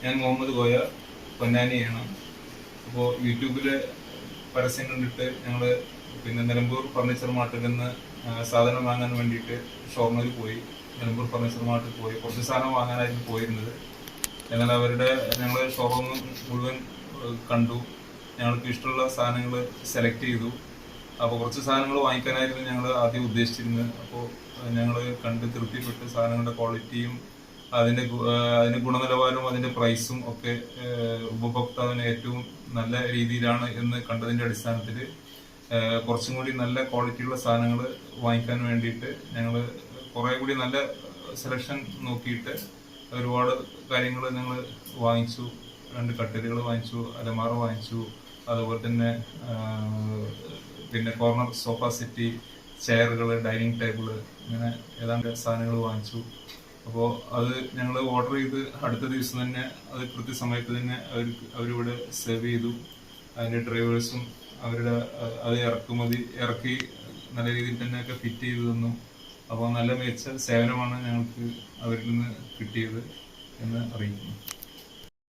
ഞാൻ മുഹമ്മദ് കോയ, പൊന്നാനിയാണ്. അപ്പോൾ യൂട്യൂബിൽ പരസ്യം കണ്ടിട്ട് ഞങ്ങൾ നിലമ്പൂർ ഫർണിച്ചർ മാർട്ടിൽ നിന്ന് സാധനം വാങ്ങാൻ വേണ്ടിയിട്ട് ഷൊർണൂരിൽ പോയി. നിലമ്പൂർ ഫർണിച്ചർ മാർട്ടിൽ പോയി കുറച്ച് സാധനം വാങ്ങാനായിരുന്നു പോയിരുന്നത്. എന്നാൽ ഞങ്ങൾ ഷോറൂം മുഴുവൻ കണ്ടു. ഞങ്ങൾക്ക് ഇഷ്ടമുള്ള സാധനങ്ങൾ സെലക്ട് ചെയ്തു. അപ്പോൾ കുറച്ച് സാധനങ്ങൾ വാങ്ങിക്കാനായിരുന്നു ഞങ്ങൾ ആദ്യം ഉദ്ദേശിച്ചിരുന്നത്. അപ്പോൾ ഞങ്ങൾ കണ്ട് തൃപ്തിപ്പെട്ട് സാധനങ്ങളുടെ ക്വാളിറ്റിയും അതിന്റെ ഗുണനിലവാരവും അതിന്റെ പ്രൈസും ഒക്കെ ഉപഭോക്താവിന് ഏറ്റവും നല്ല രീതിയിലാണ് എന്ന് കണ്ടതിന്റെ അടിസ്ഥാനത്തിൽ കുറച്ചും കൂടി നല്ല ക്വാളിറ്റിയുള്ള സാധനങ്ങൾ വാങ്ങിക്കാൻ വേണ്ടിയിട്ട് ഞങ്ങൾ കുറെ കൂടി നല്ല സെലക്ഷൻ നോക്കിയിട്ട് ഒരുപാട് കാര്യങ്ങൾ ഞങ്ങൾ വാങ്ങിച്ചു. 2 കട്ടിലുകൾ വാങ്ങിച്ചു, അലമാറ വാങ്ങിച്ചു, അതുപോലെ തന്നെ കോർണർ സോഫ സെറ്റ്, ചെയറുകൾ, ഡൈനിങ് ടേബിള്, ഇങ്ങനെ ഏതാണ്ട് സാധനങ്ങൾ വാങ്ങിച്ചു. അപ്പോൾ അത് ഞങ്ങൾ ഓർഡർ ചെയ്ത് അടുത്ത ദിവസം തന്നെ അത് കൃത്യസമയത്ത് തന്നെ അവരിവിടെ സെർവ് ചെയ്തു. അതിൻ്റെ ഡ്രൈവേഴ്സും അത് ഇറക്കി നല്ല രീതിയിൽ തന്നെയൊക്കെ ഫിറ്റ് ചെയ്തു തന്നു. അപ്പോൾ നല്ല മികച്ച സേവനമാണ് ഞങ്ങൾക്ക് അവരിൽ നിന്ന് കിട്ടിയത് എന്ന് അറിയിക്കുന്നു.